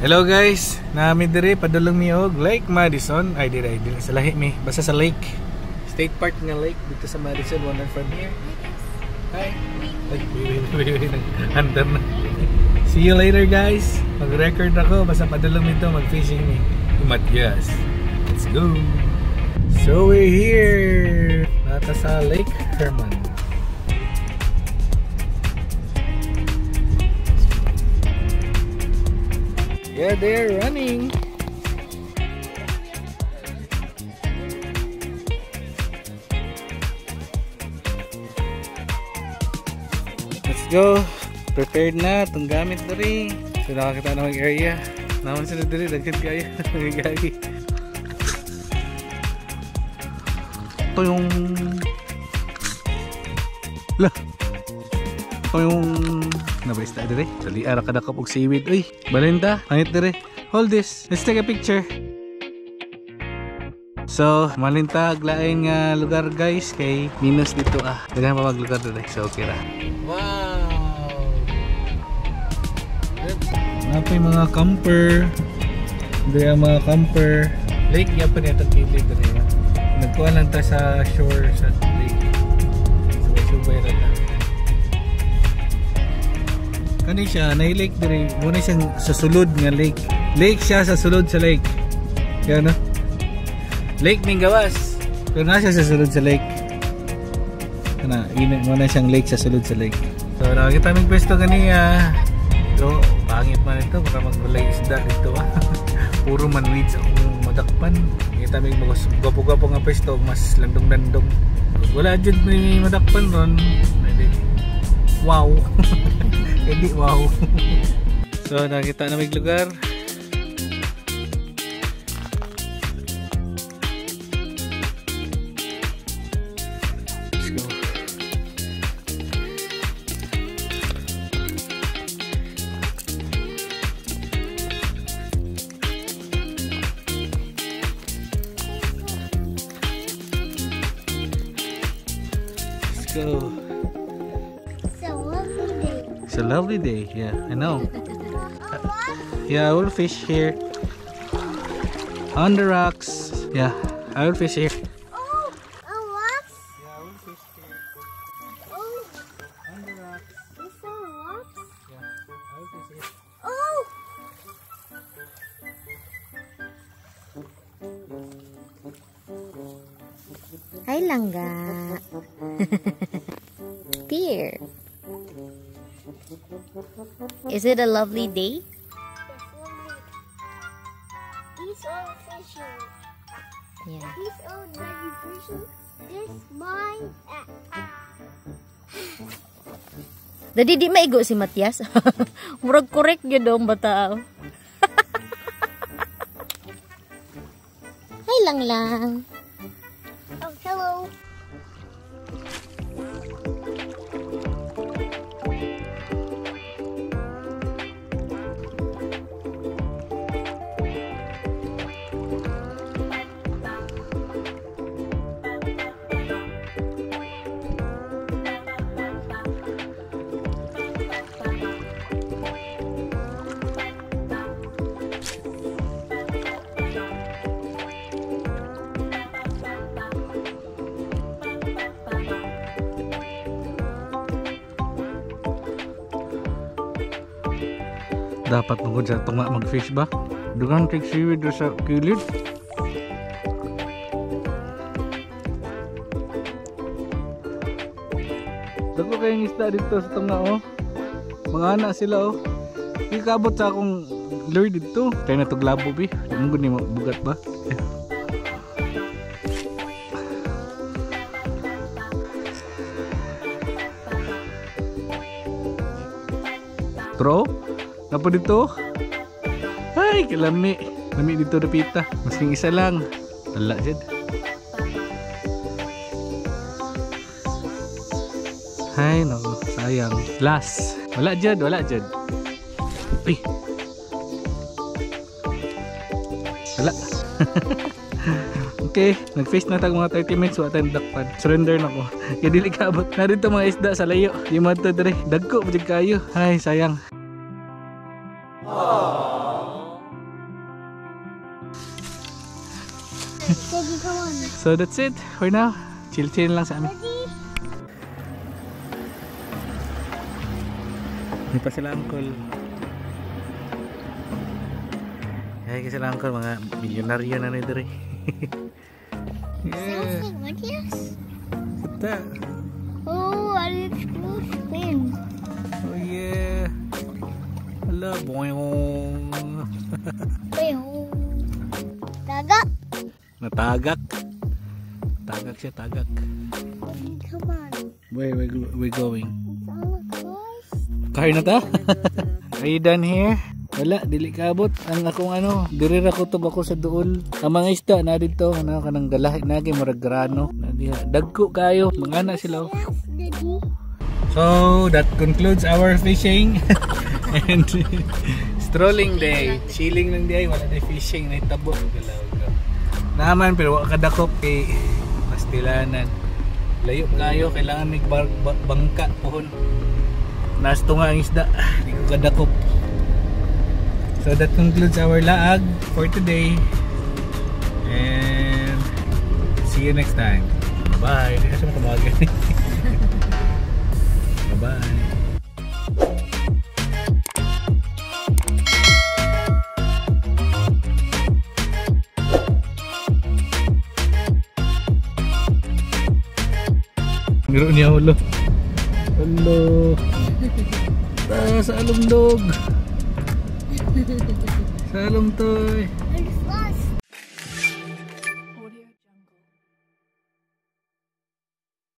Hello guys, namin dire padulong mi og Lake Madison. Ay dire sa lahi mi, basta sa lake. State Park nga lake dito sa Madison, one from here. Hi. Under na. See you later guys. Mag-record ako basta padulong mi to, mag-fishing mi. Matias. Let's go. So we're here. Nata sa Lake Herman. Yeah, they're running. Let's go. Prepared na itong gamit na rin. So nakakita na mag area. Naman sila dali, lagyan kaya. Gagi. Ito yung nabaista dire. Dali ara kada kapog seaweed. Uy, Balinda, hangit dire. Hold this. Let's take a picture. So, malinta aglain nga lugar guys kay minus dito Daghan pa maglugar dire. So okay ra. Wow. Napay mga camper. Dire mga camper. Lake yapan ito kilid dire. Nagkuha lang ta sa shore sa lake. Subay ra ta. Kani siya, na-lake dire. Muna siyang sa sulod nga lake. Lake siya sa sulod sa lake. Yan no? Lake Mingawas. Pero na siya sa sulod sa lake. Muna siyang lake sa sulod sa lake. So nakakita may pwesto kaniya. So pangit man ito. Baka magulay isda dito Puro manweeds akong madakpan. Nakita may mga gwapo-gwapo nga pwesto. Mas landong-landong. Wala dyan may madakpan ron. Wow. Hindi wow. So nakita na may lugar. Let's go. Let's go. It's a lovely day, yeah, I know. Yeah, I will fish here. On the rocks. Yeah, I will fish here. Oh, on rocks? Yeah, I will fish here. Oh, On the rocks. it's on rocks? Yeah, I will fish here. Oh! Hi, Langga. Dear. Is it a lovely day? These are fishing. Yeah. These are very fishing. This mine. Dadi di maigo si Matias. Murag correct gyud dong bata. Hi lang. Oh, hello. Dapat magod sa tunga mag-fish ba? Dugang take seaweed sa kilid. Dako kayong isda dito sa tunga Mga anak sila Ikabot sa akong lure dito. Kaya natuglabo bi. Munggo ni bugat ba? Throw? Napa dito? Ay, kilami. Lami dito napita. Masking isa lang. Wala dyan. Ay, no. Sayang. Last. Wala dyan. Ay. Wala. Okay. Nag-face na tag mga 30 minutes. Wala tayong dakpan. Surrender na ko. Kaya dili kabot. Narito mga isda sa layo. Di mato dere. Dagko. Pajag kayo. Ay, sayang. Aww. So that's it for now. Chill-chill lang sa amin. Hindi pa sila uncle. Ay, kasi sila uncle, mga milyonaryo na nito rin. Yeah. Matthias? Kita. Oh, I did school spin. Oh yeah. Hala, boing. Tagak. Natagak. Tagak siya, tagak. Come on. Where we going? It's all close. Car na ta? Are you done here? Wala, dili kabot. Ang akong ano, dirira ko to ako sa duol. Ang mga isda na dito, ano, kanang galahi na kay murag grano. Dagko kayo, mga na sila. Yes, Daddy. So, that concludes our fishing and strolling day. Chilling lang day, wala na fishing, na itabo. Naman, pero wala kadakop kay pastilanan. Layo kayo, kailangan may bangka pohon. Nasto nga ang isda, hindi ko kadakop. So that concludes our laag for today. And see you next time. Bye-bye. Hindi kasi matabagan. Bye-bye. Ngiro niya ulo. Ulo. Sa alumdog. Sa alumtoy.